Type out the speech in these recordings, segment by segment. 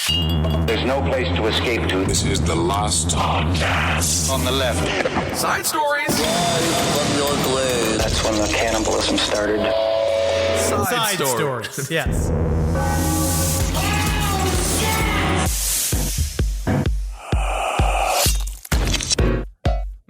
There's no place to escape to. This is the last podcast. On the left. Side stories. That's when the cannibalism started. Side stories. Yes.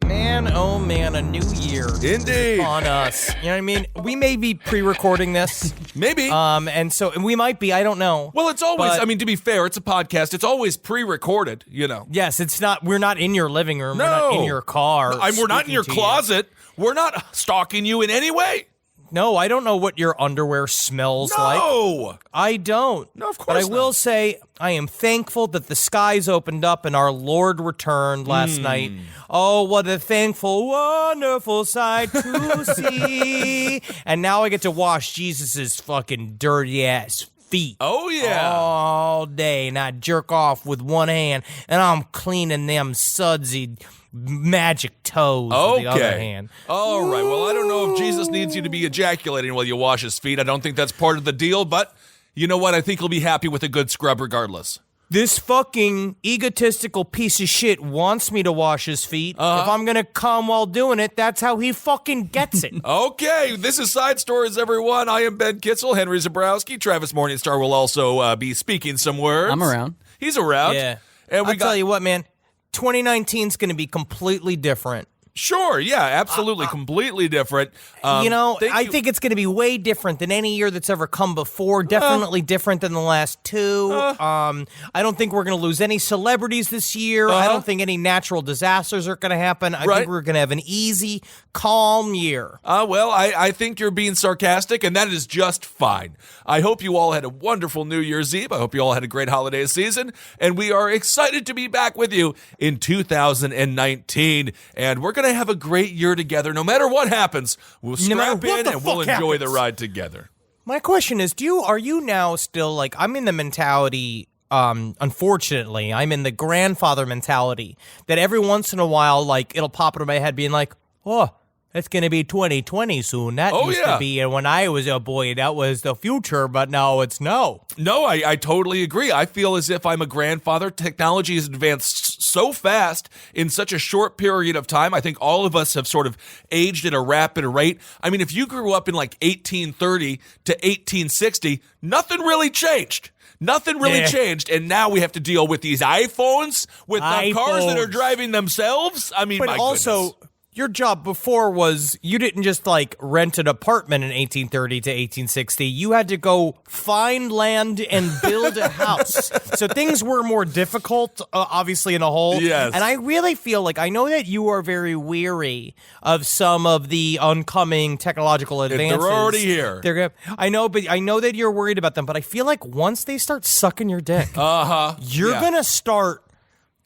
Man, oh man, a new year. Indeed. On us. You know what I mean? We may be pre-recording this. Maybe. And we might be, I don't know. Well, it's always, but, I mean, to be fair, it's a podcast. It's always pre-recorded, you know. Yes, it's not, we're not in your living room. No. We're not in your car. We're not in your closet. We're not stalking you in any way. No, I don't know what your underwear smells like. No. I don't. No, of course But I not. will say I am thankful that the skies opened up and our Lord returned last night. Oh, what a thankful, wonderful sight to see. And now I get to wash Jesus's fucking dirty ass feet. Oh, yeah. All day. And I jerk off with one hand and I'm cleaning them sudsy magic toes with the other hand. All right. Well, I don't know if Jesus needs you to be ejaculating while you wash his feet. I don't think that's part of the deal, but you know what? I think he'll be happy with a good scrub regardless. This fucking egotistical piece of shit wants me to wash his feet. If I'm gonna come while doing it, that's how he fucking gets it. Okay, this is Side Stories, everyone. I am Ben Kitzel, Henry Zabrowski. Travis Morningstar will also be speaking some words. I'm around. He's around. Yeah. And I'll tell you what, man. 2019 is going to be completely different. Sure, yeah, absolutely, completely different. I think it's going to be way different than any year that's ever come before. Definitely different than the last two. I don't think we're going to lose any celebrities this year. I don't think any natural disasters are going to happen. I think we're going to have an easy, calm year. Well, I think you're being sarcastic, and that is just fine. I hope you all had a wonderful New Year's Eve. I hope you all had a great holiday season, and we are excited to be back with you in 2019. And we're going to have a great year together. No matter what happens, we'll strap in and we'll enjoy the ride together. My question is, are you now still like, I'm in the mentality, unfortunately, I'm in the grandfather mentality that every once in a while, like, it'll pop into my head being like, oh, it's going to be 2020 soon. That used to be, and when I was a boy, that was the future, but now it's no. No, I totally agree. I feel as if I'm a grandfather. Technology has advanced so fast in such a short period of time. I think all of us have sort of aged at a rapid rate. I mean, if you grew up in like 1830 to 1860, nothing really changed. Nothing really changed, and now we have to deal with these iPhones, with the cars that are driving themselves. I mean, but my also, goodness. Your job before was you didn't just like rent an apartment in 1830 to 1860. You had to go find land and build a house. So things were more difficult, obviously, in a whole. Yes. And I really feel like I know that you are very weary of some of the oncoming technological advances. They're already here. I know that you're worried about them, but I feel like once they start sucking your dick, you're gonna start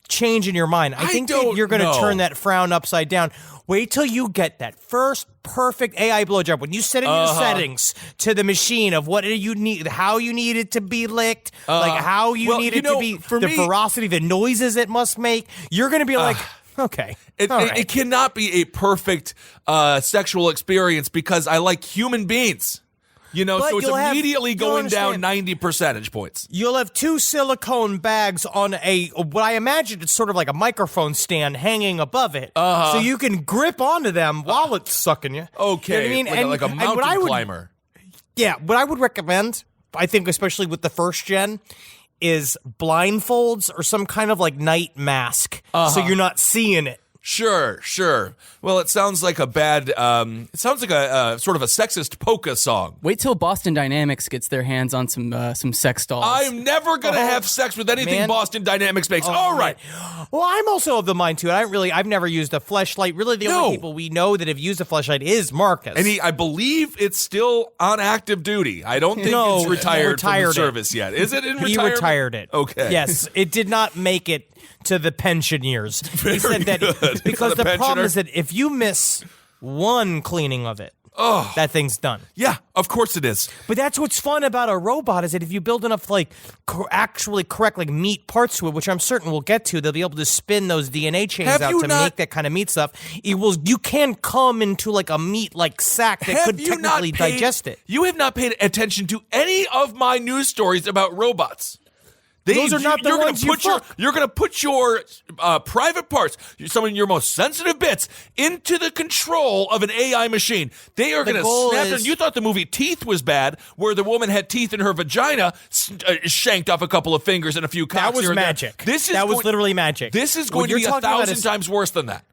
changing your mind. I think that you're going to turn that frown upside down. Wait till you get that first perfect AI blowjob. When you set in your settings to the machine of what you need, how you need it to be licked, like how you need it to be, the ferocity, the noises it must make, you're going to be like, okay. It cannot be a perfect sexual experience because I like human beings. You know, so it's immediately going down 90 percentage points. You'll have two silicone bags on what I imagine it's sort of like a microphone stand hanging above it. So you can grip onto them while it's sucking you. Okay, you know what I mean? like a mountain climber. Yeah, what I would recommend, I think especially with the first gen, is blindfolds or some kind of like night mask so you're not seeing it. Sure. Well, it sounds like a bad, it sounds like a sort of a sexist polka song. Wait till Boston Dynamics gets their hands on some sex dolls. I'm never going to have sex with anything Boston Dynamics makes. All right. Well, I'm also of the mind, too. I've never used a fleshlight. Really, the only people we know that have used a fleshlight is Marcus. And I believe it's still on active duty. I don't think it's retired from the service yet. Is it in retirement? He retired it. Okay. Yes, it did not make it to the pension years. He said that because the problem is that if you miss one cleaning of it, that thing's done. Yeah, of course it is. But that's what's fun about a robot is that if you build enough actually correct meat parts to it, which I'm certain we'll get to, they'll be able to spin those DNA chains out to make that kind of meat stuff. You can come into like a meat sack that could technically digest it. You have not paid attention to any of my news stories about robots. Those are not the ones you fuck. You're going to put your private parts, some of your most sensitive bits, into the control of an AI machine. They are going to snap them. You thought the movie Teeth was bad, where the woman had teeth in her vagina, shanked off a couple of fingers and a few cocks. That was magic. That was literally magic. This is going to be 1,000 times worse than that.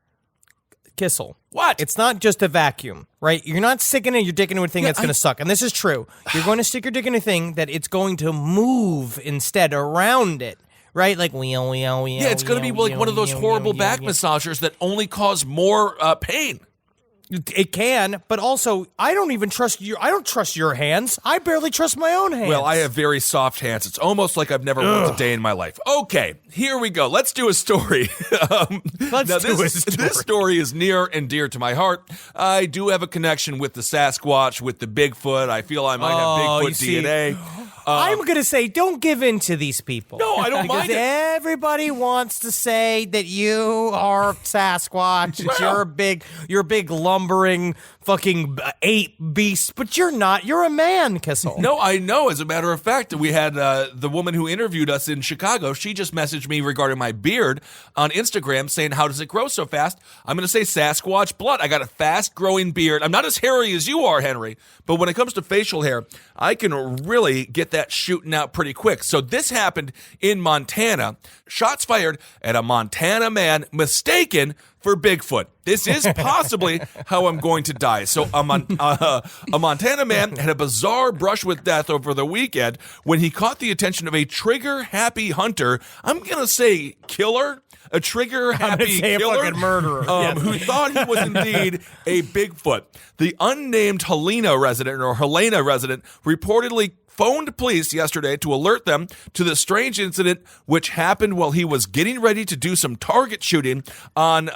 Kissel. What? It's not just a vacuum, right? You're not sticking your dick into a thing that's going to suck. And this is true. You're going to stick your dick in a thing that it's going to move instead around it. Right? Like, wheel. Yeah, it's going to be like one of those horrible back massagers that only cause more pain. It can, but also, I don't even trust you. I don't trust your hands. I barely trust my own hands. Well, I have very soft hands. It's almost like I've never worked a day in my life. Okay, here we go. Let's do a story. This story is near and dear to my heart. I do have a connection with the Sasquatch, with the Bigfoot. I feel I might have Bigfoot DNA. I'm going to say, don't give in to these people. No, I don't mind it. Everybody wants to say that you are Sasquatch. You're a big lumbering fucking ape beast, but you're not. You're a man, Kissel. No, I know. As a matter of fact, we had the woman who interviewed us in Chicago. She just messaged me regarding my beard on Instagram saying, how does it grow so fast? I'm going to say Sasquatch blood. I got a fast-growing beard. I'm not as hairy as you are, Henry, but when it comes to facial hair, I can really get that shooting out pretty quick. So this happened in Montana. Shots fired at a Montana man mistaken for Bigfoot. This is possibly how I'm going to die. So a Montana man had a bizarre brush with death over the weekend when he caught the attention of a trigger-happy hunter. I'm going to say killer. A trigger-happy killer, a murderer, who thought he was indeed a Bigfoot. The unnamed Helena resident reportedly phoned police yesterday to alert them to the strange incident which happened while he was getting ready to do some target shooting on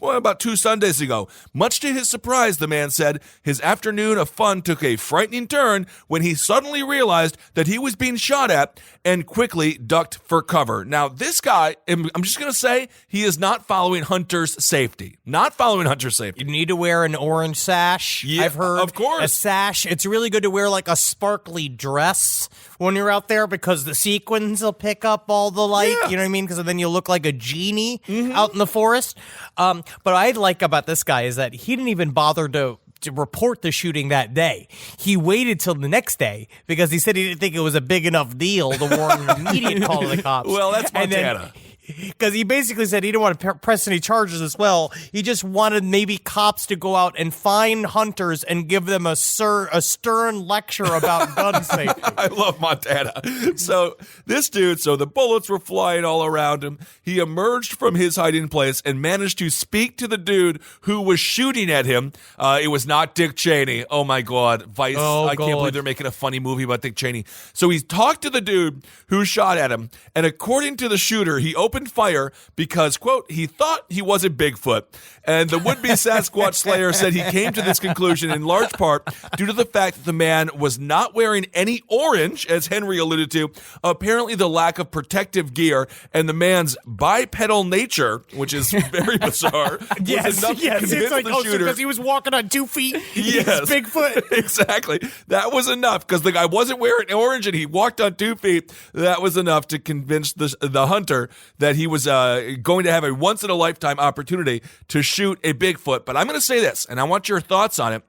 about 2 Sundays ago. Much to his surprise, the man said, his afternoon of fun took a frightening turn when he suddenly realized that he was being shot at and quickly ducked for cover. Now, this guy, I'm just going to say, he is not following hunter's safety. Not following hunter's safety. You need to wear an orange sash, yeah, I've heard. Of course. A sash. It's really good to wear like a sparkly dress when you're out there because the sequins will pick up all the light, you know what I mean? Because then you'll look like a genie out in the forest. But what I like about this guy is that he didn't even bother to report the shooting that day. He waited till the next day because he said he didn't think it was a big enough deal to warrant an immediate call to the cops. Well, that's Montana. Because he basically said he didn't want to press any charges as well. He just wanted maybe cops to go out and find hunters and give them a stern lecture about gun safety. I love Montana. So this dude, the bullets were flying all around him. He emerged from his hiding place and managed to speak to the dude who was shooting at him. It was not Dick Cheney. Oh my God. Vice. I can't believe they're making a funny movie about Dick Cheney. So he talked to the dude who shot at him. And according to the shooter, he opened fire because, quote, he thought he wasn't Bigfoot. And the would-be Sasquatch slayer said he came to this conclusion in large part due to the fact that the man was not wearing any orange, as Henry alluded to, apparently the lack of protective gear, and the man's bipedal nature, which is very bizarre, yes, it's like, because he was walking on 2 feet. Yes. Bigfoot. Exactly. That was enough, because the guy wasn't wearing orange and he walked on 2 feet. That was enough to convince the hunter that he was going to have a once-in-a-lifetime opportunity to shoot a Bigfoot. But I'm going to say this, and I want your thoughts on it.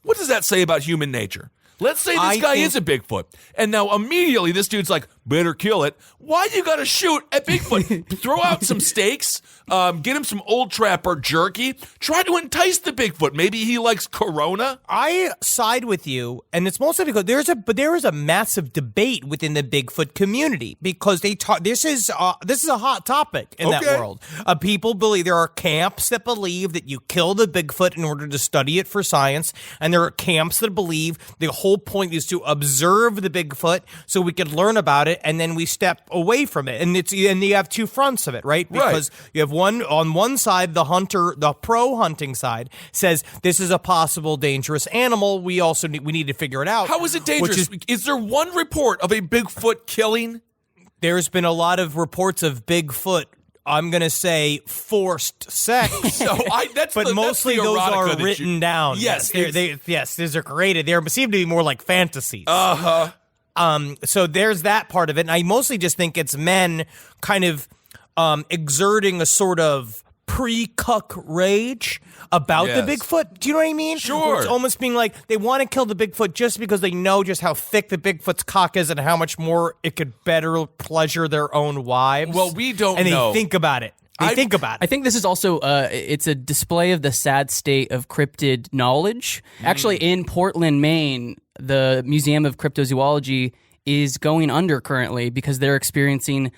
What does that say about human nature? Let's say this guy is a Bigfoot, and now immediately this dude's like, better kill it. Why you gotta shoot at Bigfoot? Throw out some steaks, get him some Old Trapper jerky, try to entice the Bigfoot. Maybe he likes Corona. I side with you, and it's mostly because there is a massive debate within the Bigfoot community because they talk. This is a hot topic in that world. People believe there are camps that believe that you kill the Bigfoot in order to study it for science, and there are camps that believe the whole point is to observe the Bigfoot so we can learn about it, and then we step away from it. And you have two fronts of it, right? Because you have on one side, the hunter, the pro hunting side says this is a possible dangerous animal. We need to figure it out. How is it dangerous? Is there one report of a Bigfoot killing? There's been a lot of reports of Bigfoot. I'm going to say forced sex. But mostly those are written down. Yes. These are created. They seem to be more like fantasies. Uh-huh. So there's that part of it. And I mostly just think it's men kind of exerting a sort of pre-cuck rage about the Bigfoot. Do you know what I mean? Sure. Where it's almost being like they want to kill the Bigfoot just because they know just how thick the Bigfoot's cock is and how much more it could better pleasure their own wives. Well, we don't and know. And they think about it. I think this is also it's a display of the sad state of cryptid knowledge. Actually, in Portland, Maine, the Museum of Cryptozoology is going under currently because they're experiencing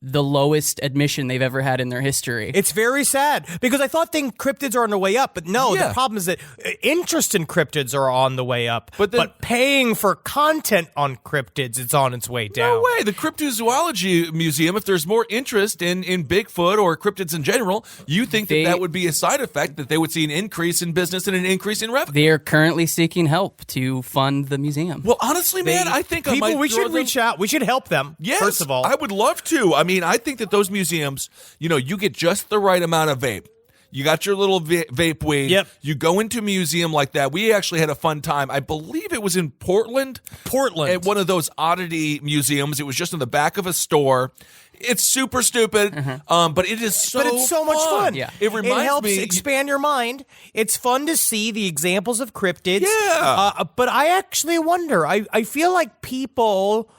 the lowest admission they've ever had in their history. It's very sad because I thought cryptids are on the way up, but no, the problem is that interest in cryptids are on the way up, but paying for content on cryptids, it's on its way down. No way. The Cryptozoology Museum, if there's more interest in Bigfoot or cryptids in general, you think that would be a side effect, that they would see an increase in business and an increase in revenue? They are currently seeking help to fund the museum. Well, honestly, man, I think we should reach out. We should help them, first of all. I would love to. I mean, I think that those museums, you get just the right amount of vape. You got your little vape weed. Yep. You go into a museum like that. We actually had a fun time. I believe it was in Portland. At one of those oddity museums. It was just in the back of a store. It's super stupid, but it is so But it's so much fun. Yeah. It reminds it helps me. expand your mind. It's fun to see the examples of cryptids. Yeah. But I actually wonder. I feel like people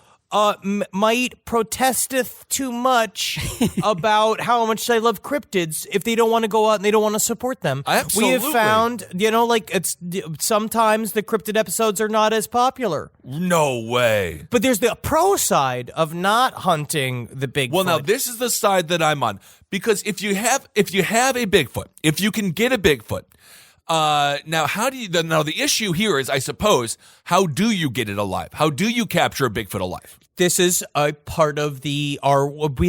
might protesteth too much about how much they love cryptids if they don't want to go out and they don't want to support them. Absolutely. We have found, it's sometimes the cryptid episodes are not as popular. No way. But there's the pro side of not hunting the Bigfoot. Well, now this is the side that I'm on, because if you have a Bigfoot, if you can get a Bigfoot, now how do you? Now the issue here is, I suppose, how do you get it alive? How do you capture a Bigfoot alive? This is a part of we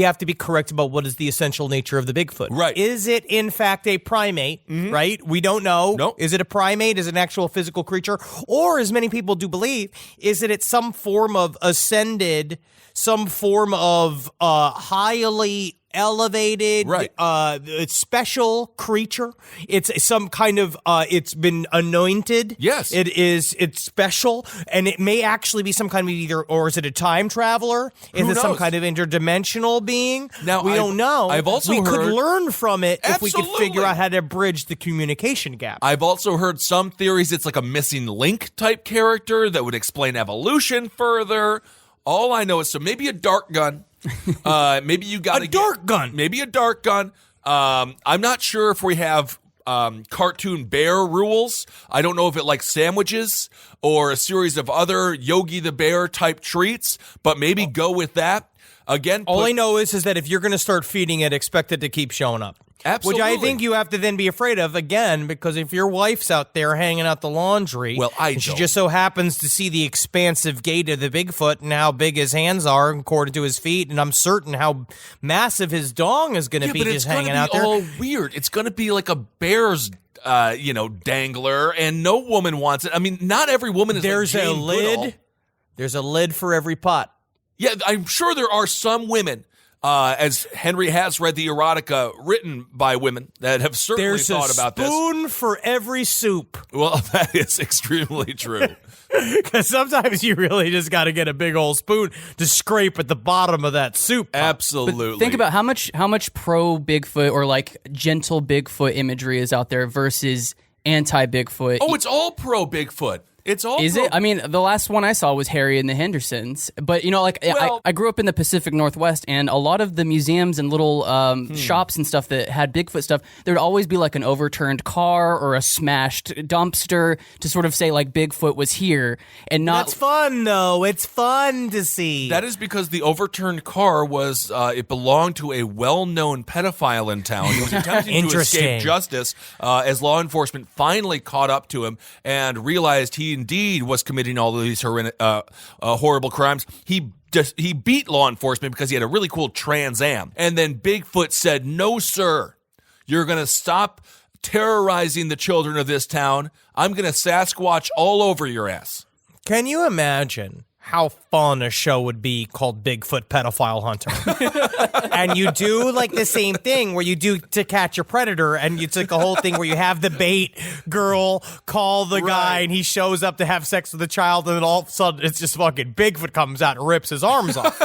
have to be correct about what is the essential nature of the Bigfoot. Right. Is it, in fact, a primate, right? We don't know. Nope. Is it a primate? Is it an actual physical creature? Or, as many people do believe, is it some form of ascended, some form of highly elevated, special creature? It's some kind of, it's been anointed. Yes. It's special, and it may actually be some kind of or is it a time traveler? Is it some knows? kind of interdimensional being? Now, we don't know. I've also we heard, could learn from it if we could Absolutely. figure out how to bridge the communication gap. I've also heard some theories it's like a missing link type character that would explain evolution further. All I know is, so maybe a dark gun. Maybe you got a dark gun. Maybe a dark gun. I'm not sure if we have cartoon bear rules. I don't know if it likes sandwiches or a series of other Yogi the Bear type treats, but maybe go with that. Again, all I know is that if you're going to start feeding it, expect it to keep showing up. Absolutely. Which I think you have to then be afraid of, again, because if your wife's out there hanging out the laundry, and she just so happens to see the expansive gait of the Bigfoot and how big his hands are according to his feet, and I'm certain how massive his dong is going to be just hanging out there. It's going to be all weird. It's going to be like a bear's dangler, and no woman wants it. I mean, not every woman is There's like a Jane lid. Goodall. There's a lid for every pot. Yeah, I'm sure there are some women, as Henry has read the erotica written by women, that have certainly thought about this. There's a spoon for every soup. Well, that is extremely true. Because sometimes you really just got to get a big old spoon to scrape at the bottom of that soup pot. Absolutely. But think about how much pro Bigfoot or like gentle Bigfoot imagery is out there versus anti Bigfoot. Oh, it's all pro Bigfoot. It's all Is it? I mean, the last one I saw was Harry and the Hendersons. But, I grew up in the Pacific Northwest, and a lot of the museums and little shops and stuff that had Bigfoot stuff, there'd always be like an overturned car or a smashed dumpster to sort of say like Bigfoot was here. And not. That's fun, though. It's fun to see. That is because the overturned car was, it belonged to a well-known pedophile in town. He was attempting to escape justice as law enforcement finally caught up to him and realized he indeed was committing all of these horrible crimes. He beat law enforcement because he had a really cool Trans Am. And then Bigfoot said, "No, sir, you're going to stop terrorizing the children of this town. I'm going to Sasquatch all over your ass." Can you imagine how fun a show would be called Bigfoot Pedophile Hunter. And you do like the same thing where you do To Catch a Predator, and it's like a whole thing where you have the bait girl call the guy and he shows up to have sex with the child, and then all of a sudden it's just fucking Bigfoot comes out and rips his arms off.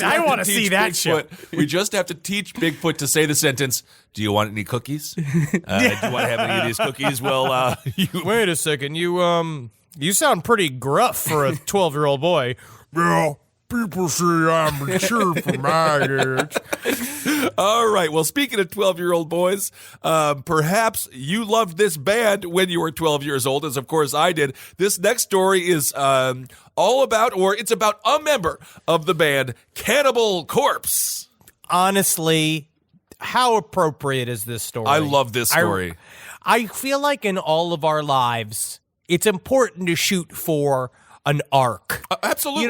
I want to see that shit. We just have to teach Bigfoot to say the sentence, "Do you want any cookies? Do you want to have any of these cookies?" Well, wait a second. You sound pretty gruff for a 12-year-old boy. Well, people say I'm mature for my age. All right. Well, speaking of 12-year-old boys, perhaps you loved this band when you were 12 years old, as of course I did. This next story is all about, or it's about a member of the band Cannibal Corpse. Honestly, how appropriate is this story? I love this story. I feel like in all of our lives, it's important to shoot for an arc. Absolutely. You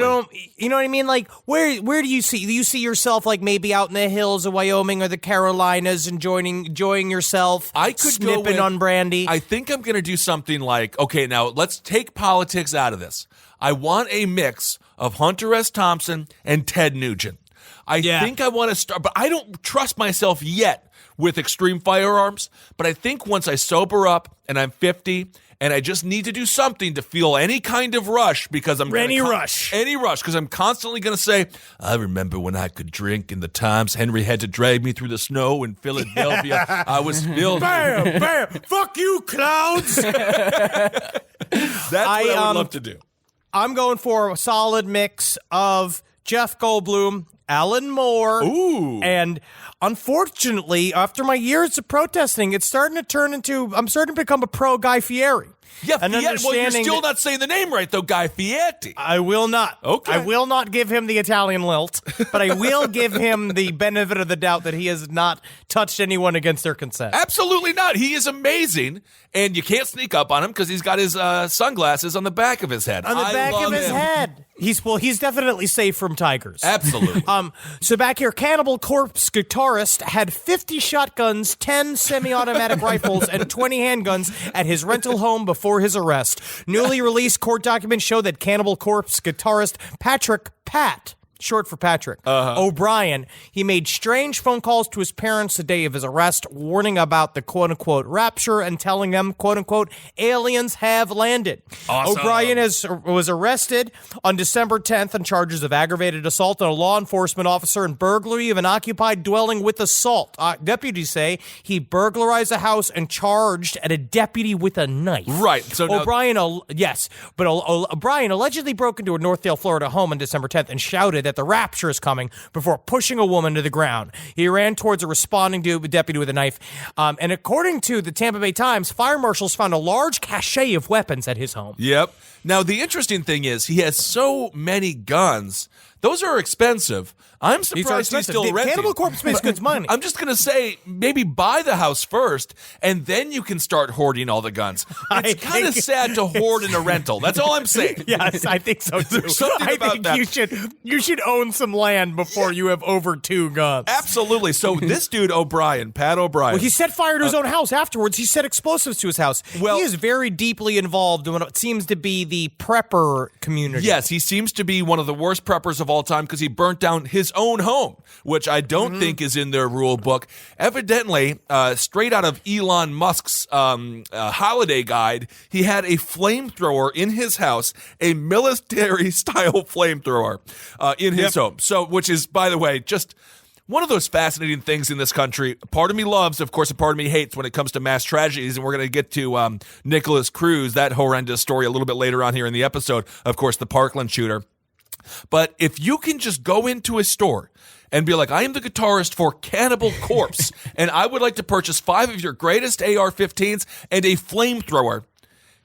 know what I mean? Like, where do you see yourself, like maybe out in the hills of Wyoming or the Carolinas, enjoying yourself, I could snipping on brandy? I think I'm going to do something like, okay, now let's take politics out of this. I want a mix of Hunter S. Thompson and Ted Nugent. I think I want to start, but I don't trust myself yet with extreme firearms, but I think once I sober up and I'm 50 and I just need to do something to feel any kind of rush because I'm any rush because I'm constantly going to say, I remember when I could drink in the times Henry had to drag me through the snow in Philadelphia. I was filled. Bam, fuck you, clouds. That's what I would love to do. I'm going for a solid mix of Jeff Goldblum, Alan Moore, and unfortunately, after my years of protesting, I'm starting to become a pro Guy Fieri. Yeah, well, you're still not saying the name right, though, Guy Fieri. I will not. Okay. I will not give him the Italian lilt, but I will give him the benefit of the doubt that he has not touched anyone against their consent. Absolutely not. He is amazing, and you can't sneak up on him because he's got his sunglasses on the back of his head. On the back of his head. He's definitely safe from tigers. Absolutely. So back here, Cannibal Corpse guitarist had 50 shotguns, 10 semi-automatic rifles, and 20 handguns at his rental home before his arrest. Newly released court documents show that Cannibal Corpse guitarist Pat, short for Patrick, O'Brien, he made strange phone calls to his parents the day of his arrest, warning about the quote-unquote rapture and telling them, quote-unquote, aliens have landed. Awesome. O'Brien was arrested on December 10th on charges of aggravated assault on a law enforcement officer and burglary of an occupied dwelling with assault. Deputies say he burglarized a house and charged at a deputy with a knife. Right. So O'Brien, O'Brien allegedly broke into a Northdale, Florida home on December 10th and shouted that the rapture is coming before pushing a woman to the ground. He ran towards a responding deputy with a knife. And according to the Tampa Bay Times, fire marshals found a large cache of weapons at his home. Yep. Now, the interesting thing is he has so many guns. Those are expensive. I'm surprised he's still renting. Cannibal Corpse makes good money. I'm just going to say, maybe buy the house first, and then you can start hoarding all the guns. It's kind of sad to hoard in a rental. That's all I'm saying. Yes, I think so too. I think you should own some land before you have over 2 guns. Absolutely. So this dude, Pat O'Brien. Well, he set fire to his own house afterwards. He set explosives to his house. Well, he is very deeply involved in what seems to be the prepper community. Yes, he seems to be one of the worst preppers of all time because he burnt down his own home, which I don't think is in their rule book. Evidently, straight out of Elon Musk's holiday guide, he had a flamethrower in his house, a military-style flamethrower in his home. So, which is, by the way, just one of those fascinating things in this country. A part of me loves, of course, a part of me hates when it comes to mass tragedies, and we're going to get to Nicholas Cruz, that horrendous story, a little bit later on here in the episode. Of course, the Parkland shooter. But if you can just go into a store and be like, I am the guitarist for Cannibal Corpse, and I would like to purchase 5 of your greatest AR-15s and a flamethrower,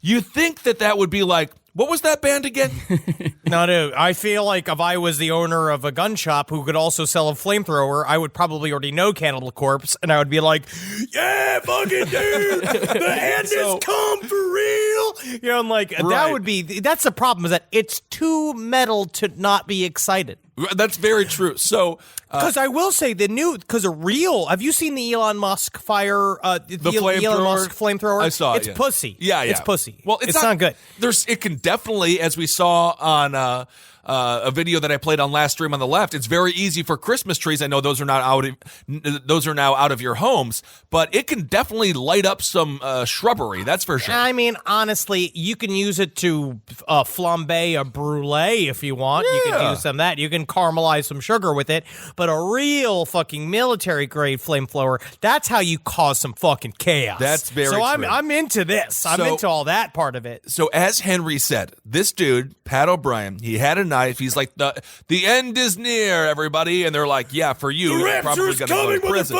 you think that would be like, what was that band again? No, dude. I feel like if I was the owner of a gun shop who could also sell a flamethrower, I would probably already know Cannibal Corpse, and I would be like, yeah, fucking dude, the end has come for real. You know, I'm like, that's the problem, is that it's too metal to not be excited. That's very true. So, because I will say because a real. Have you seen the Elon Musk fire? The Elon Musk flamethrower. I saw it. It's pussy. Yeah, it's pussy. Well, it's not good. It can definitely, as we saw on a video that I played on last stream on the left. It's very easy for Christmas trees. I know those are not those are now out of your homes, but it can definitely light up some shrubbery. That's for sure. I mean, honestly, you can use it to flambe a brulee if you want. You can use some of that. You can caramelize some sugar with it. But a real fucking military grade flamethrower, that's how you cause some fucking chaos. That's very true. So I'm into this. I'm into all that part of it. So as Henry said, this dude, Pat O'Brien, he had a knife. He's like, the end is near, everybody. And they're like, yeah, for you, you're probably going to go to prison.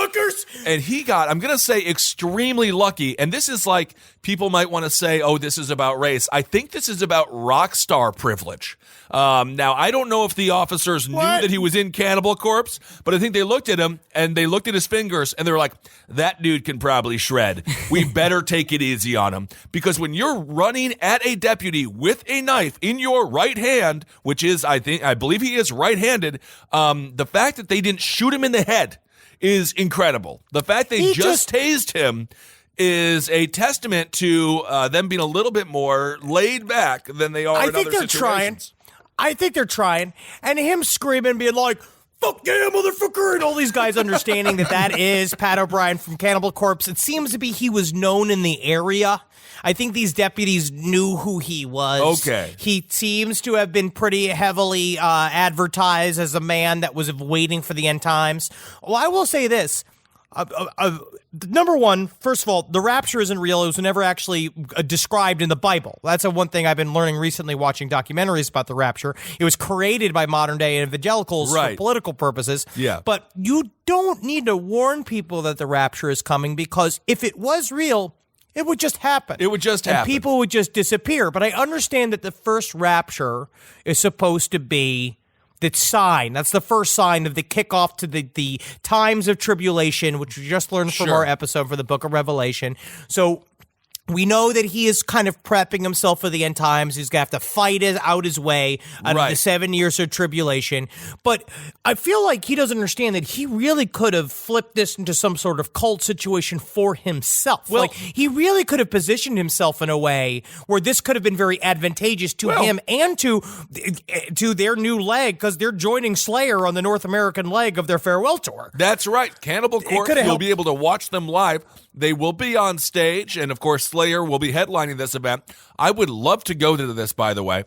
And he got, I'm going to say, extremely lucky. And this is like, people might want to say, oh, this is about race. I think this is about rock star privilege. Now, I don't know if the officers knew that he was in Cannibal Corpse, but I think they looked at him and they looked at his fingers and they were like, that dude can probably shred. We better take it easy on him. Because when you're running at a deputy with a knife in your right hand, which is, I believe he is right-handed, the fact that they didn't shoot him in the head is incredible. The fact they just tased him is a testament to them being a little bit more laid back than they are in other situations. I think they're trying. And him screaming, being like, fuck yeah, motherfucker, and all these guys understanding that is Pat O'Brien from Cannibal Corpse. It seems to be he was known in the area. I think these deputies knew who he was. Okay. He seems to have been pretty heavily advertised as a man that was waiting for the end times. Well, I will say this. Number one, first of all, the rapture isn't real. It was never actually described in the Bible. That's one thing I've been learning recently watching documentaries about the rapture. It was created by modern-day evangelicals for political purposes. Yeah. But you don't need to warn people that the rapture is coming, because if it was real, it would just happen. It would just happen. And people would just disappear. But I understand that the first rapture is supposed to be the sign. That's the first sign of the kickoff to the times of tribulation, which we just learned from our episode for the book of Revelation. So we know that he is kind of prepping himself for the end times. He's going to have to fight out his way out of the 7 years of tribulation. But I feel like he doesn't understand that he really could have flipped this into some sort of cult situation for himself. Well, like, he really could have positioned himself in a way where this could have been very advantageous to him and to their new leg, because they're joining Slayer on the North American leg of their farewell tour. That's right. Cannibal Corpse, you'll be able to watch them live. They will be on stage, and of course, Slayer will be headlining this event. I would love to go to this, by the way.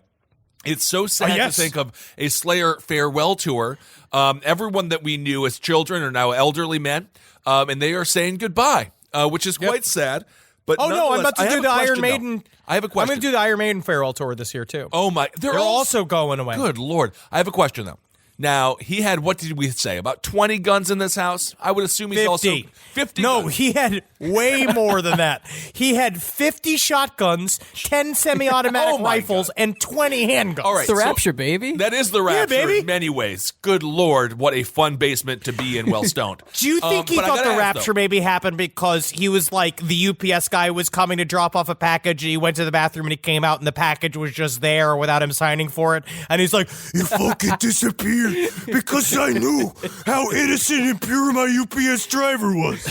It's so sad to think of a Slayer farewell tour. Everyone that we knew as children are now elderly men, and they are saying goodbye, which is quite sad. But I'm about to do the Iron Maiden. I have a question. I'm going to do the Iron Maiden farewell tour this year, too. Oh, my. They're also going away. Good Lord. I have a question, though. Now, he had, what did we say, about 20 guns in this house? I would assume he's 50. also 50 No, guns. he had way more than that. He had 50 shotguns, 10 semi-automatic rifles, and 20 handguns. All right, it's the Rapture, baby. That is the Rapture baby. in many ways. Good Lord, what a fun basement to be in, well stoned. Do you think he thought the Rapture maybe happened because he was like, the UPS guy was coming to drop off a package, he went to the bathroom and he came out and the package was just there without him signing for it, and he's like, you fucking disappeared because I knew how innocent and pure my UPS driver was.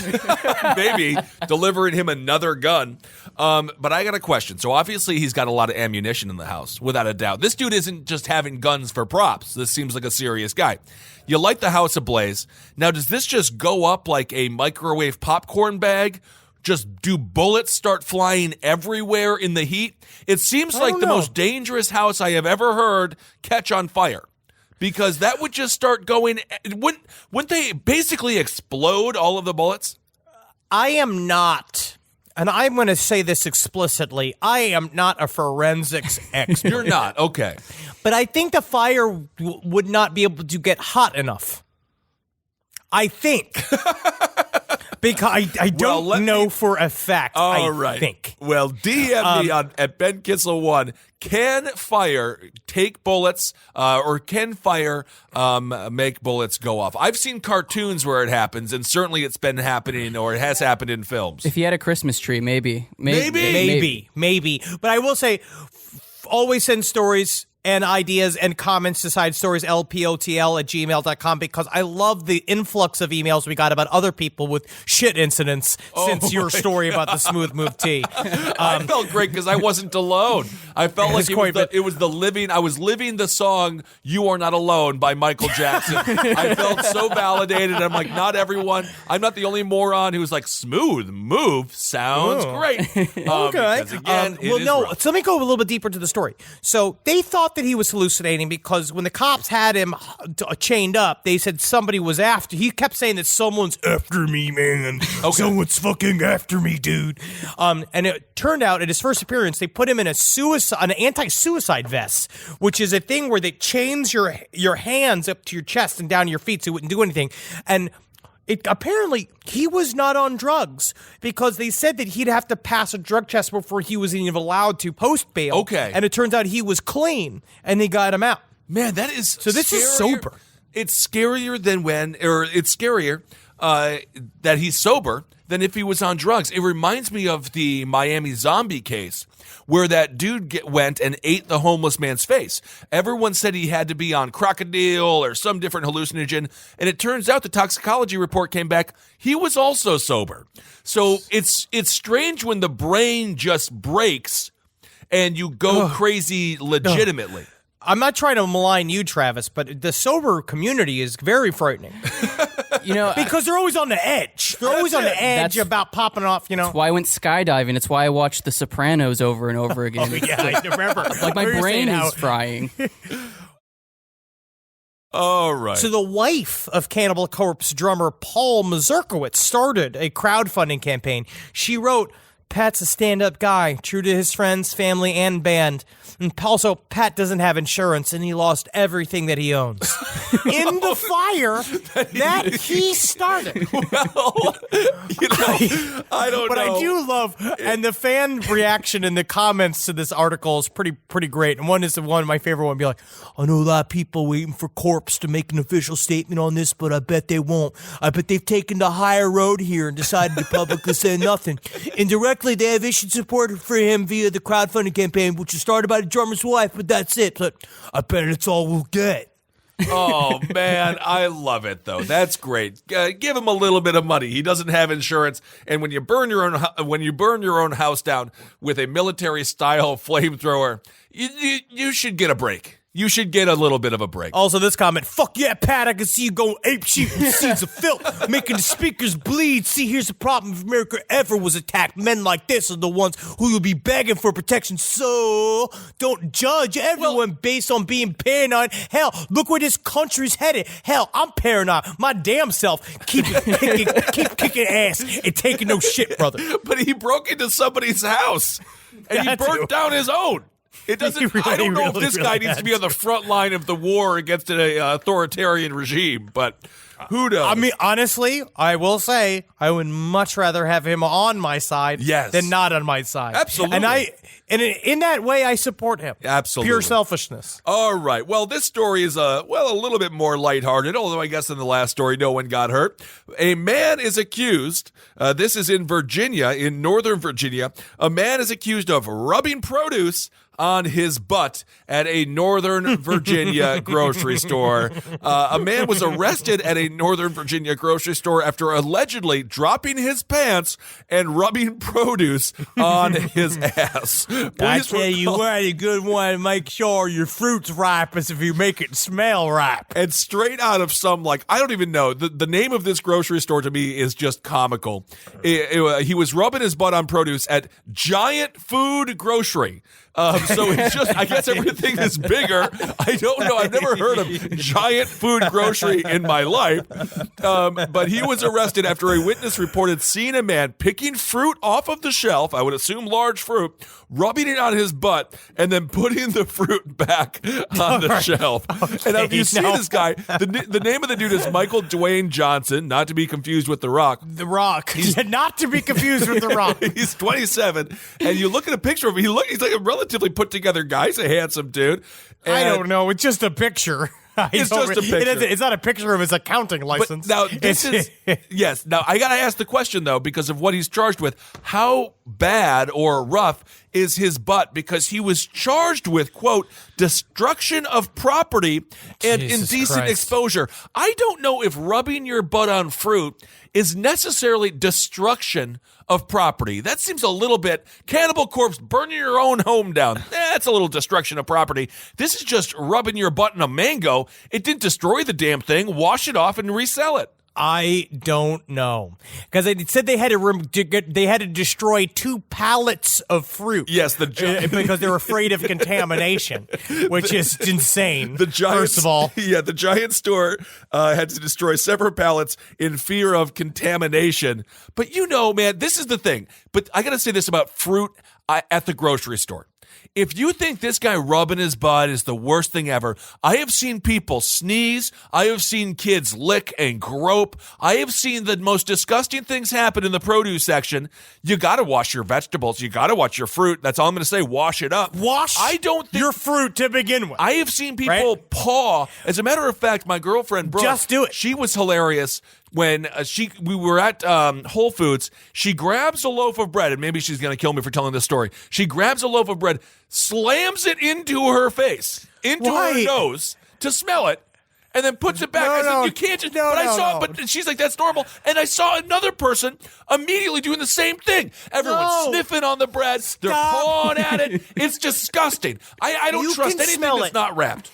Maybe delivering him another gun. But I got a question. So obviously he's got a lot of ammunition in the house, without a doubt. This dude isn't just having guns for props. This seems like a serious guy. You light the house ablaze. Now, does this just go up like a microwave popcorn bag? Just do bullets start flying everywhere in the heat? It seems like the most dangerous house I have ever heard catch on fire. Because that would just start going. Wouldn't they basically explode all of the bullets? I am not, and I'm going to say this explicitly, I am not a forensics expert. You're not, okay. But I think the fire would not be able to get hot enough. I think. Because I don't know for a fact. I think. Well, DM me at Ben Kissel 1. Can fire take bullets, or can fire make bullets go off? I've seen cartoons where it happens, and certainly it's been happening, or it has happened in films. If you had a Christmas tree, maybe. But I will say, always send stories and ideas and comments to Side Stories, lpotl@gmail.com, because I love the influx of emails we got about other people with shit incidents since your story about the Smooth Move Tea. I felt great because I wasn't alone. I felt like I was living the song "You Are Not Alone" by Michael Jackson. I felt so validated. I'm like, not everyone. I'm not the only moron who's like, "Smooth Move sounds great." Okay. Because again, so let me go a little bit deeper to the story. So they thought that he was hallucinating because when the cops had him chained up, they said somebody was after. He kept saying that someone's after me, man. Okay. Someone's fucking after me, dude. And it turned out at his first appearance, they put him in an anti-suicide vest, which is a thing where they chains your hands up to your chest and down to your feet so he wouldn't do anything. And apparently, he was not on drugs because they said that he'd have to pass a drug test before he was even allowed to post bail. Okay. And it turns out he was clean, and they got him out. Man, that is so. This is sober. It's scarier it's scarier that he's sober than if he was on drugs. It reminds me of the Miami zombie case where that dude went and ate the homeless man's face. Everyone said he had to be on crocodile or some different hallucinogen, and it turns out the toxicology report came back, he was also sober. So it's strange when the brain just breaks and you go crazy legitimately. I'm not trying to malign you, Travis, but the sober community is very frightening. Because they're always on the edge. They're always on the edge about popping off, That's why I went skydiving. It's why I watched The Sopranos over and over again. I remember. Like my brain is frying. All right. So the wife of Cannibal Corpse drummer Paul Mazurkowitz started a crowdfunding campaign. She wrote, "Pat's a stand-up guy, true to his friends, family, and band. And also, Pat doesn't have insurance, and he lost everything that he owns." In the fire that he started. Well, I don't know. But I do love, and the fan reaction in the comments to this article is pretty great. And one of my favorite one, be like, "I know a lot of people waiting for Corpse to make an official statement on this, but I bet they won't. I bet they've taken the higher road here and decided to publicly say nothing. Indirectly, they have issued support for him via the crowdfunding campaign, which was started by the drummer's wife, but that's it. But I bet it's all we'll get." Oh, man, I love it, though. That's great. Give him a little bit of money. He doesn't have insurance, and when you burn your own house down with a military-style flamethrower, you should get a break. You should get a little bit of a break. Also, this comment, "Fuck yeah, Pat, I can see you going apeshit with seeds of filth, making the speakers bleed. See, here's the problem. If America ever was attacked, men like this are the ones who will be begging for protection. So, don't judge everyone based on being paranoid. Hell, look where this country's headed. Hell, I'm paranoid. My damn self. Keep kicking ass and taking no shit, brother." But he broke into somebody's house, and he burned down his own. It doesn't. I don't know if this guy needs to be on the front line of the war against an authoritarian regime, but who knows? I mean, honestly, I will say I would much rather have him on my side than not on my side. Absolutely. And in that way, I support him. Absolutely. Pure selfishness. All right. Well, this story is a little bit more lighthearted, although I guess in the last story, no one got hurt. A man is accused, this is in Virginia, in Northern Virginia, a man is accused of rubbing produce on his butt at a Northern Virginia grocery store. A man was arrested at a Northern Virginia grocery store after allegedly dropping his pants and rubbing produce on his ass. I tell you what, a good one to make sure your fruit's ripe is if you make it smell ripe. And straight out of some, I don't even know, the name of this grocery store to me is just comical. He was rubbing his butt on produce at Giant Food Grocery. So it's just, I guess everything is bigger. I don't know. I've never heard of Giant Food Grocery in my life. But he was arrested after a witness reported seeing a man picking fruit off of the shelf, I would assume large fruit, rubbing it on his butt, and then putting the fruit back on the shelf. And if you see this guy, the name of the dude is Michael Dwayne Johnson, not to be confused with The Rock. The Rock. Not to be confused with The Rock. He's 27, and you look at a picture of him, he's like a relatively put together guy. He's a handsome dude. I don't know. It's just a picture. It's just a picture. It's not a picture of his accounting license. But now, this is yes. Now, I got to ask the question though, because of what he's charged with. How bad or rough is his butt? Because he was charged with quote destruction of property and Jesus indecent Christ. exposure. I don't know if rubbing your butt on fruit is necessarily destruction of property. That seems a little bit Cannibal Corpse burning your own home down. That's a little destruction of property. This is just rubbing your butt in a mango. It didn't destroy the damn thing. Wash it off and resell it. I don't know, because they said they had to destroy 2 pallets of fruit. Yes, because they're afraid of contamination, which is insane. First of all, yeah, the giant store had to destroy several pallets in fear of contamination. But man, this is the thing. But I got to say this about fruit at the grocery store. If you think this guy rubbing his butt is the worst thing ever, I have seen people sneeze. I have seen kids lick and grope. I have seen the most disgusting things happen in the produce section. You got to wash your vegetables. You got to wash your fruit. That's all I'm going to say. Wash it up. I don't think your fruit to begin with. I have seen people paw. As a matter of fact, my girlfriend Brooke, just do it. She was hilarious. When we were at Whole Foods, she grabs a loaf of bread, and maybe she's going to kill me for telling this story. She grabs a loaf of bread, slams it into her face, into her nose to smell it, and then puts it back. I said, you can't just. But she's like, that's normal. And I saw another person immediately doing the same thing. Everyone's sniffing on the bread. They're pawing at it. It's disgusting. I don't trust anything that's not wrapped.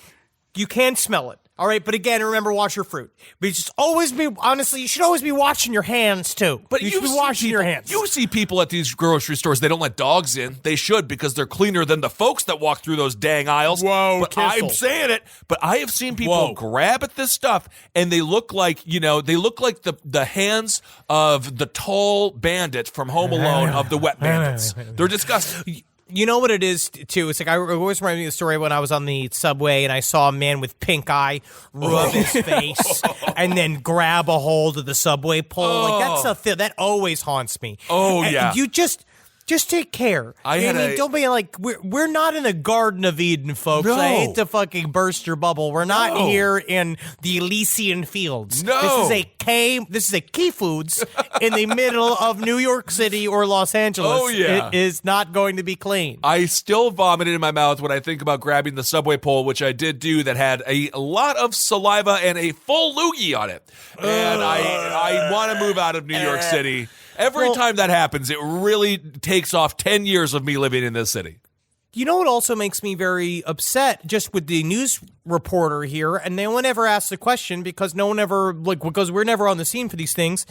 You can smell it. All right, but again, remember, wash your fruit. But you should always be washing your hands, too. But you should be washing your hands. You see people at these grocery stores, they don't let dogs in. They should, because they're cleaner than the folks that walk through those dang aisles. Whoa, but I'm saying it. But I have seen people grab at this stuff, and they look like, the hands of the tall bandit from Home Alone of the Wet Bandits. They're disgusting. You know what it is, too? It's like, I always remember the story when I was on the subway and I saw a man with pink eye rub his face and then grab a hold of the subway pole. Like, that's a thing that always haunts me. Yeah. You just take care. Don't be like, we're not in the Garden of Eden, folks. No. I hate to fucking burst your bubble. We're not here in the Elysian Fields. No. This is a Key Foods in the middle of New York City or Los Angeles. Oh, yeah. It is not going to be clean. I still vomit in my mouth when I think about grabbing the subway pole, which I did do, that had a lot of saliva and a full loogie on it. And I want to move out of New York City. Every time that happens, it really takes off 10 years of me living in this city. You know what also makes me very upset, just with the news reporter here, and no one ever asks the question because because we're never on the scene for these things.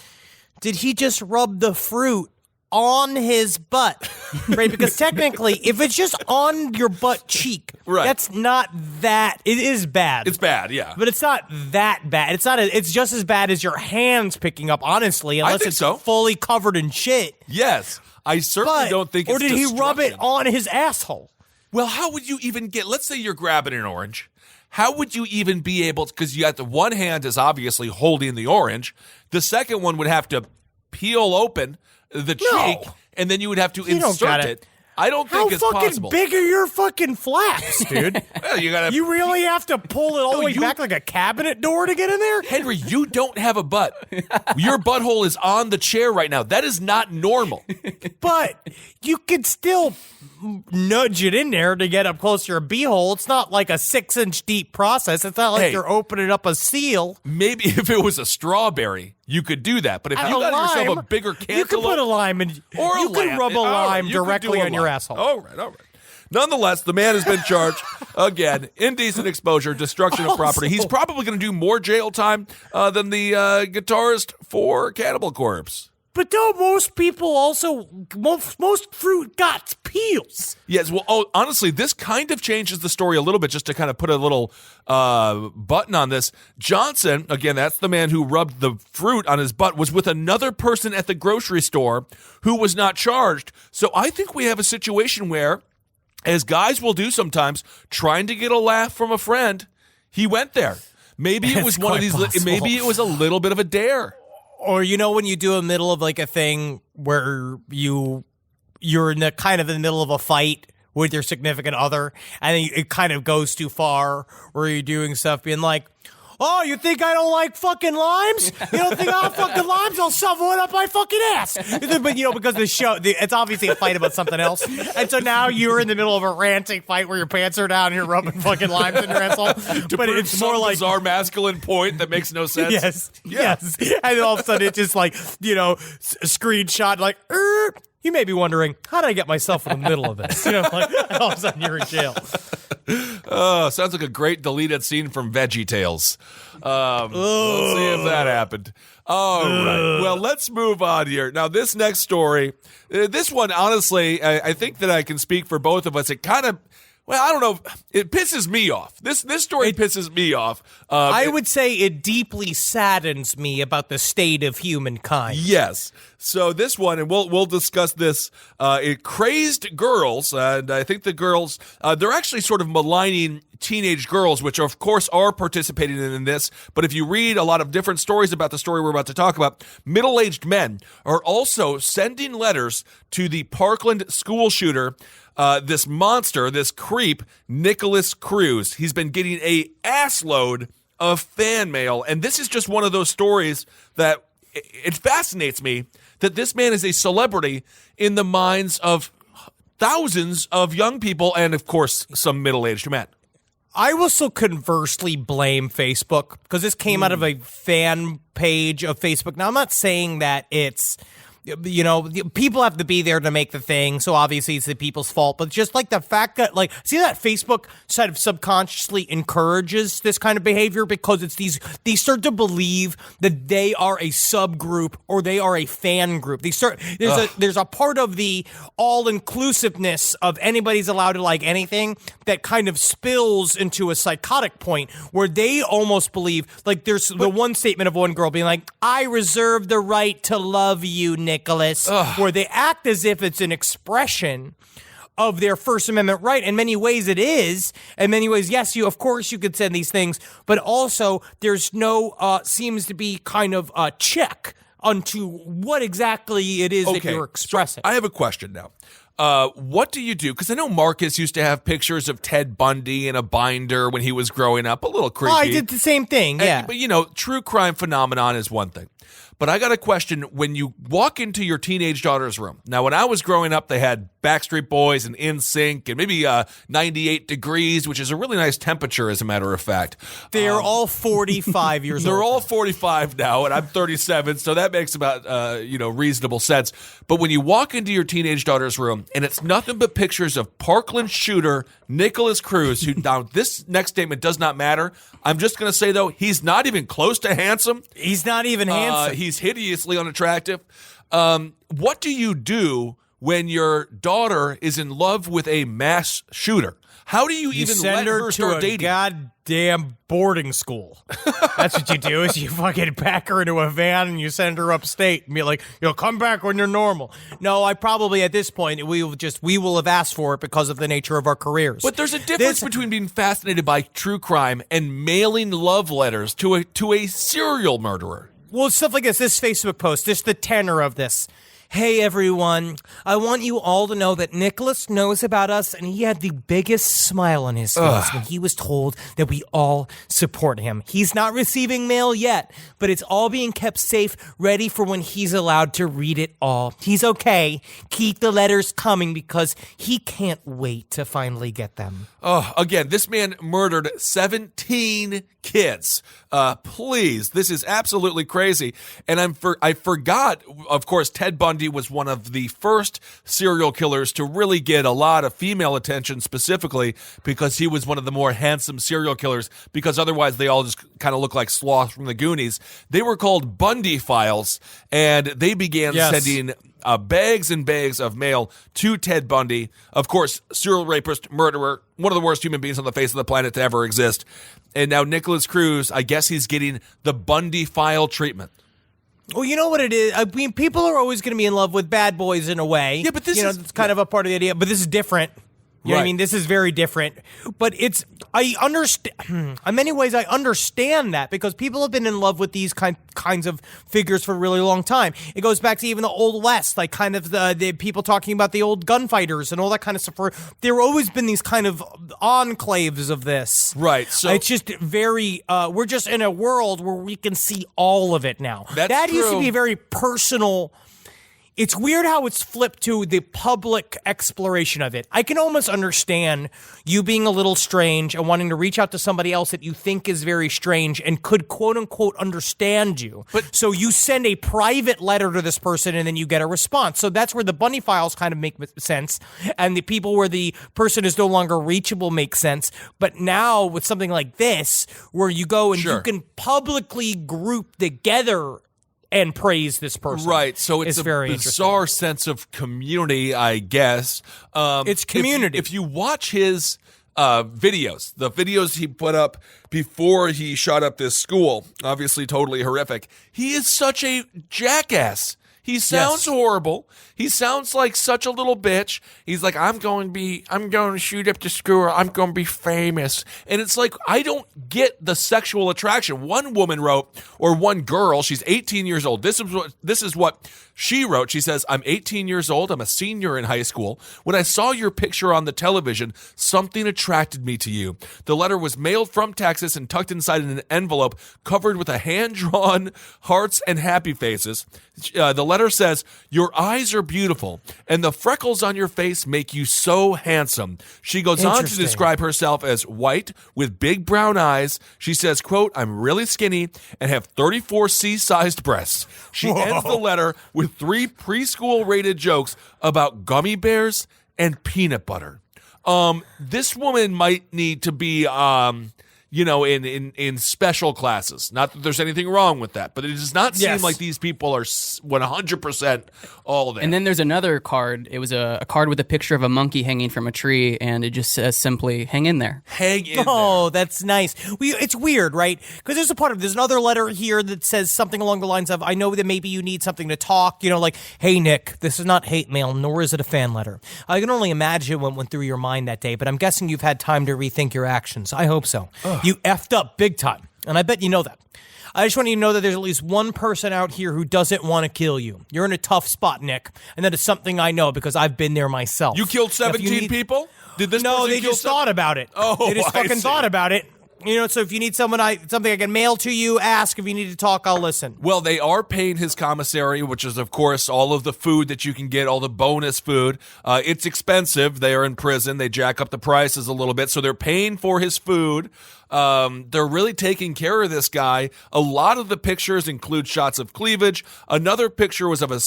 Did he just rub the fruit on his butt? Right? Because technically, if it's just on your butt cheek, that's not that. It is bad. It's bad, yeah. But it's not that bad. It's just as bad as your hands picking up, honestly, unless it's fully covered in shit. Yes. I certainly don't think it's Or did he rub it on his asshole? Well, how would you even let's say you're grabbing an orange. How would you even be able to, because you got the one hand is obviously holding the orange. The second one would have to peel open the cheek, and then you would have to insert it. I don't think it's possible. How fucking big are your fucking flaps, dude? Well, you really have to pull it all the way back like a cabinet door to get in there? Henry, you don't have a butt. Your butthole is on the chair right now. That is not normal. But you could still nudge it in there to get up close to your beehole. It's not like a 6-inch deep process. It's not like you're opening up a seal. Maybe if it was a strawberry, you could do that. But if you got yourself a bigger cantaloupe, you could put a lime in, or you could rub a lime directly on your asshole. All right. Nonetheless, the man has been charged, again, indecent exposure, destruction of property. He's probably going to do more jail time than the guitarist for Cannibal Corpse. But don't most people also, most fruit got peels? Yes, well, honestly, this kind of changes the story a little bit, just to kind of put a little button on this. Johnson, again, that's the man who rubbed the fruit on his butt, was with another person at the grocery store who was not charged. So I think we have a situation where, as guys will do sometimes, trying to get a laugh from a friend, he went there. Maybe it was one of these, possible. Maybe it was a little bit of a dare. Or, when you do a middle of like a thing where you're in the kind of in the middle of a fight with your significant other, and then it kind of goes too far where you're doing stuff being like, oh, you think I don't like fucking limes? You don't think I'll fucking limes? I'll shove one up my fucking ass. But, because the show, it's obviously a fight about something else. And so now you're in the middle of a ranting fight where your pants are down and you're rubbing fucking limes in your asshole. But it's more like bizarre masculine point that makes no sense. Yes. And then all of a sudden it's just like, screenshot like, you may be wondering, how did I get myself in the middle of this? And all of a sudden you're in jail. Oh, sounds like a great deleted scene from VeggieTales. Let's see if that happened. All right. Well, let's move on here. Now, this next story, this one, honestly, I think that I can speak for both of us. It kind of, I don't know. It pisses me off. This story pisses me off. I would say it deeply saddens me about the state of humankind. Yes. So this one, and we'll discuss this. It crazed girls, and I think the girls they're actually sort of maligning teenage girls, which of course are participating in this. But if you read a lot of different stories about the story we're about to talk about, middle-aged men are also sending letters to the Parkland school shooter. This monster, this creep, Nicholas Cruz. He's been getting a assload of fan mail, and this is just one of those stories that it fascinates me that this man is a celebrity in the minds of thousands of young people and, of course, some middle-aged men. I will still conversely blame Facebook because this came out of a fan page of Facebook. Now, I'm not saying that it's... people have to be there to make the thing, so obviously it's the people's fault. But just like the fact that, see that Facebook sort of subconsciously encourages this kind of behavior because it's they start to believe that they are a subgroup or they are a fan group. There's a part of the all-inclusiveness of anybody's allowed to like anything that kind of spills into a psychotic point where they almost believe, there's the one statement of one girl being like, I reserve the right to love you, Nicholas, where they act as if it's an expression of their First Amendment right. In many ways it is. In many ways, yes, of course you could send these things, but also there's no, seems to be kind of a check onto what exactly it is that you're expressing. So I have a question now. What do you do? Because I know Marcus used to have pictures of Ted Bundy in a binder when he was growing up. A little creepy. Oh, I did the same thing, yeah. But, true crime phenomenon is one thing. But I got a question. When you walk into your teenage daughter's room, now when I was growing up, they had Backstreet Boys and NSYNC and maybe 98 degrees, which is a really nice temperature, as a matter of fact. They're all 45 years old. They're all 45 now, and I'm 37, so that makes about reasonable sense. But when you walk into your teenage daughter's room, and it's nothing but pictures of Parkland shooter Nicholas Cruz, who now this next statement does not matter. I'm just going to say, though, he's not even close to handsome. He's not even handsome. He's hideously unattractive. What do you do when your daughter is in love with a mass shooter? How do you even let her start dating? Goddamn boarding school. That's what you do, is you fucking pack her into a van and you send her upstate and be like, come back when you're normal. No, I probably at this point, we will have asked for it because of the nature of our careers. But there's a difference between being fascinated by true crime and mailing love letters to a serial murderer. Well, stuff like this Facebook post, just the tenor of this. Hey everyone, I want you all to know that Nicholas knows about us and he had the biggest smile on his face when he was told that we all support him. He's not receiving mail yet, but it's all being kept safe, ready for when he's allowed to read it all. He's okay. Keep the letters coming because he can't wait to finally get them. Again, this man murdered 17 kids. Please, this is absolutely crazy. And I forgot, of course, Ted Bundy was one of the first serial killers to really get a lot of female attention, specifically because he was one of the more handsome serial killers, because otherwise they all just kind of look like sloths from the Goonies. They were called Bundy Files, and they began sending bags and bags of mail to Ted Bundy. Of course, serial rapist, murderer, one of the worst human beings on the face of the planet to ever exist. And now Nicholas Cruz, I guess he's getting the Bundy File treatment. Well, you know what it is? I mean, people are always going to be in love with bad boys in a way. Yeah, but this it's kind of a part of the idea. But this is different. You know what I mean? This is very different. But I understand, in many ways, I understand that because people have been in love with these kinds of figures for a really long time. It goes back to even the Old West, like kind of the people talking about the old gunfighters and all that kind of stuff. There have always been these kind of enclaves of this. Right. So it's just very, we're just in a world where we can see all of it now. That used to be very personal. It's weird how it's flipped to the public exploration of it. I can almost understand you being a little strange and wanting to reach out to somebody else that you think is very strange and could quote-unquote understand you. But so you send a private letter to this person and then you get a response. So that's where the bunny files kind of make sense, and the people where the person is no longer reachable make sense. But now with something like this, where you go and you can publicly group together and praise this person. Right. So it's a very bizarre sense of community, I guess. It's community. If you watch his videos, the videos he put up before he shot up this school, obviously totally horrific, he is such a jackass. He sounds horrible. He sounds like such a little bitch. He's like, I'm going to shoot up the school. I'm going to be famous. And it's like, I don't get the sexual attraction. One woman wrote, or one girl, she's 18 years old. This is what she wrote. She says, I'm 18 years old. I'm a senior in high school. When I saw your picture on the television, something attracted me to you. The letter was mailed from Texas and tucked inside an envelope covered with a hand-drawn hearts and happy faces. The letter says, your eyes are beautiful, and the freckles on your face make you so handsome. She goes on to describe herself as white with big brown eyes. She says, quote, I'm really skinny and have 34 C-sized breasts. She ends the letter with 3 preschool rated jokes about gummy bears and peanut butter. This woman might need to be in special classes. Not that there's anything wrong with that, but it does not seem like these people are 100% all there. And then there's another card. It was a card with a picture of a monkey hanging from a tree, and it just says simply, hang in there. Hang in there. Oh, that's nice. It's weird, right? Because there's another letter here that says something along the lines of, I know that maybe you need something to talk, like, hey, Nick, this is not hate mail, nor is it a fan letter. I can only imagine what went through your mind that day, but I'm guessing you've had time to rethink your actions. I hope so. You effed up big time, and I bet you know that. I just want you to know that there's at least one person out here who doesn't want to kill you. You're in a tough spot, Nick, and that is something I know because I've been there myself. You killed 17 people? Did this No, person they kill just thought about it. Oh, they just fucking thought about it. So if you need something I can mail to you, ask. If you need to talk, I'll listen. Well, they are paying his commissary, which is, of course, all of the food that you can get, all the bonus food. It's expensive. They are in prison. They jack up the prices a little bit, so they're paying for his food. They're really taking care of this guy. A lot of the pictures include shots of cleavage. Another picture was of a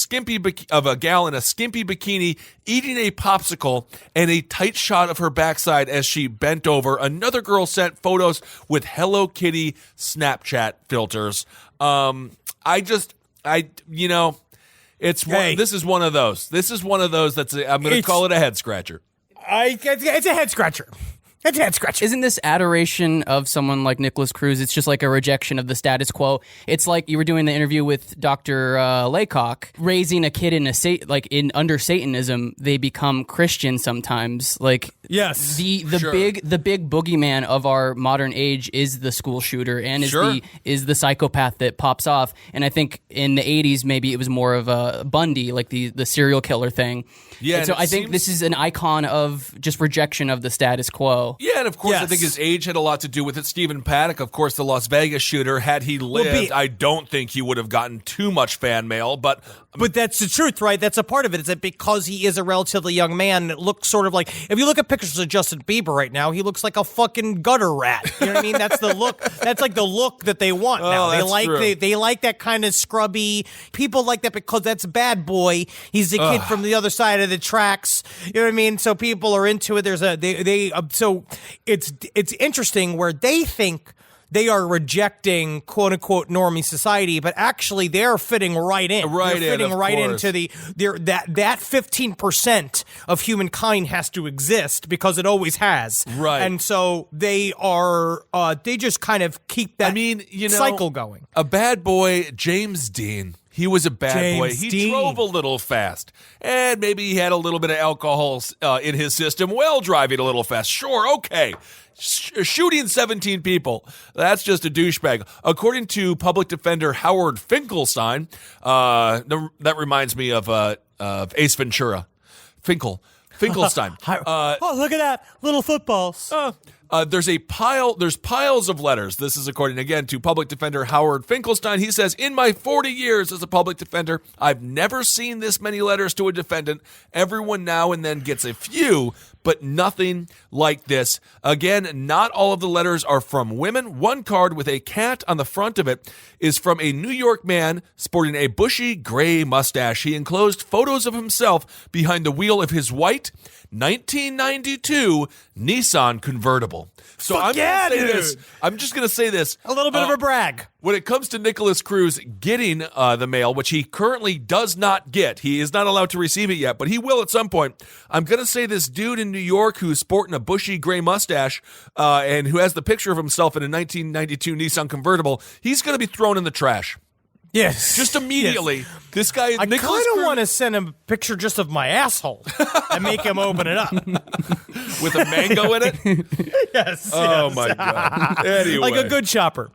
gal in a skimpy bikini eating a popsicle, and a tight shot of her backside as she bent over. Another girl sent photos with Hello Kitty Snapchat filters. This is one of those. This is one of those I'm going to call it a head scratcher. It's a head scratcher. It's a head scratcher. Isn't this adoration of someone like Nicholas Cruz? It's just like a rejection of the status quo. It's like you were doing the interview with Dr. Laycock, raising a kid under Satanism. They become Christian sometimes. Like yes, the big boogeyman of our modern age is the school shooter and is the psychopath that pops off. And I think in the 80s maybe it was more of a Bundy, like the serial killer thing. Yeah, and so I think this is an icon of just rejection of the status quo. Yeah, and of course, I think his age had a lot to do with it. Stephen Paddock, of course, the Las Vegas shooter, had he lived, I don't think he would have gotten too much fan mail, but that's the truth, right? That's a part of it. Is that because he is a relatively young man, it looks sort of like, if you look at pictures of Justin Bieber right now, he looks like a fucking gutter rat. You know what I mean? That's the look. That's like the look that they want now. They like that kind of scrubby. People like that because that's Bad Boy. He's the kid from the other side of the tracks. You know what I mean? So people are into it. So it's interesting where they think they are rejecting quote unquote normie society, but actually they're fitting right in. Into that 15% of humankind has to exist because it always has. Right. And so they are they just kind of keep that cycle going. A bad boy, James Dean. He was a bad James boy. He Dean. drove a little fast. And maybe he had a little bit of alcohol in his system while driving a little fast. Sure, okay. Shooting 17 people, that's just a douchebag. According to public defender Howard Finkelstein, that reminds me of Ace Ventura. Finkelstein. Oh, look at that. Little footballs. There's piles of letters. This is according, again, to public defender Howard Finkelstein. He says, in my 40 years as a public defender, I've never seen this many letters to a defendant. Everyone now and then gets a few, but nothing like this. Again, not all of the letters are from women. One card with a cat on the front of it is from a New York man sporting a bushy gray mustache. He enclosed photos of himself behind the wheel of his white 1992 Nissan convertible. So I'm just going to say this. A little bit of a brag. When it comes to Nicholas Cruz getting the mail, which he currently does not get, he is not allowed to receive it yet, but he will at some point. I'm going to say this dude in New York who's sporting a bushy gray mustache and who has the picture of himself in a 1992 Nissan convertible, he's going to be thrown in the trash. Yes. Just immediately. Yes. This guy, I Nicholas kind of Cruz, want to send him a picture just of my asshole and make him open it up. with a mango in it. Yes. Oh yes. my god. Anyway, Like a good shopper.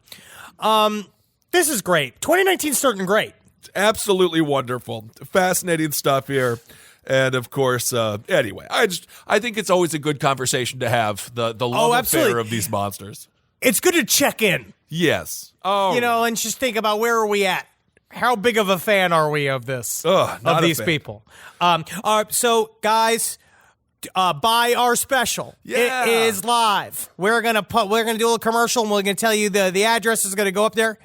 This is great. 2019's starting great. Absolutely wonderful. Fascinating stuff here. And of course, anyway, I think it's always a good conversation to have the love affair of these monsters. It's good to check in. Yes. Oh, And just think about where are we at? How big of a fan are we of this? Not of a these fan. people? So guys, buy our special. Yeah. It is live. We're gonna do a little commercial, and we're gonna tell you the address is gonna go up there.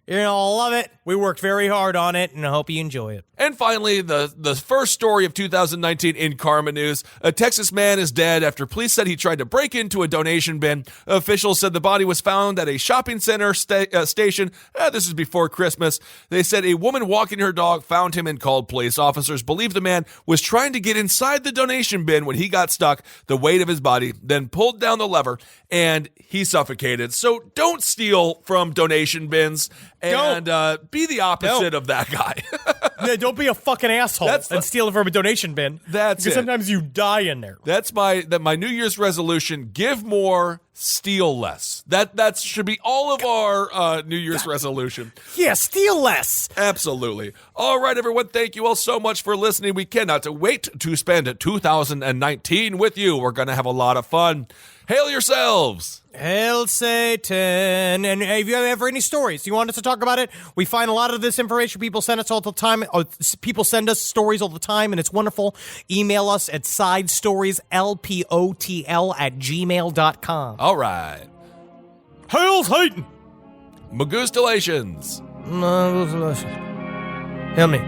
You're gonna love it. We worked very hard on it, and I hope you enjoy it. And finally, the first story of 2019 in Karma News. A Texas man is dead after police said he tried to break into a donation bin. Officials said the body was found at a shopping center station. This is before Christmas. They said a woman walking her dog found him and called police. Officers believe the man was trying to get inside the donation bin when he got stuck, the weight of his body, then pulled down the lever, and he suffocated. So don't steal from donation bins and be the opposite of that guy. Yeah, don't be a fucking asshole and steal it from a donation bin. That's because it. sometimes you die in there. That's my New Year's resolution. Give more, steal less. That should be all of our New Year's resolution. Yeah, steal less. Absolutely. All right, everyone. Thank you all so much for listening. We cannot wait to spend 2019 with you. We're going to have a lot of fun. Hail yourselves. Hail Satan. And if you have any stories, you want us to talk about it? We find a lot of this information. People send us all the time. People send us stories all the time, and it's wonderful. Email us at sidestorieslpotl@gmail.com. All right. Hail Satan. Magustalations. Hail me.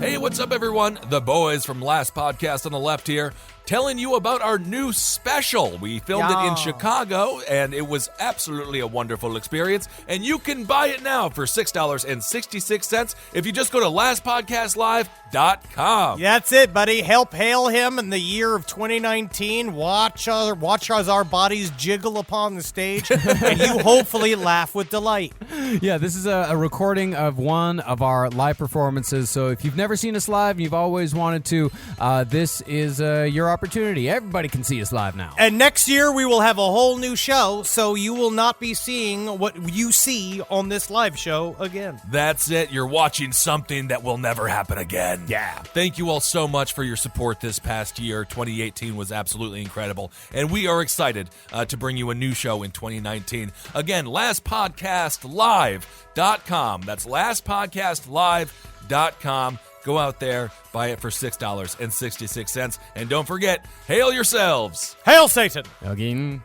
Hey, what's up, everyone? The boys from Last Podcast on the left here, telling you about our new special. We filmed it in Chicago, and it was absolutely a wonderful experience. And you can buy it now for $6.66 if you just go to lastpodcastlive.com. That's it, buddy. Help hail him in the year of 2019. Watch as our bodies jiggle upon the stage, and you hopefully laugh with delight. Yeah, this is a recording of one of our live performances. So if you've never seen us live and you've always wanted to, this is your opportunity. Everybody can see us live now. And next year we will have a whole new show, so you will not be seeing what you see on this live show again. That's it. You're watching something that will never happen again. Yeah. Thank you all so much for your support this past year. 2018 was absolutely incredible, and we are excited to bring you a new show in 2019. Again, lastpodcastlive.com. That's lastpodcastlive.com. Go out there, buy it for $6.66. And don't forget, hail yourselves. Hail Satan. Again.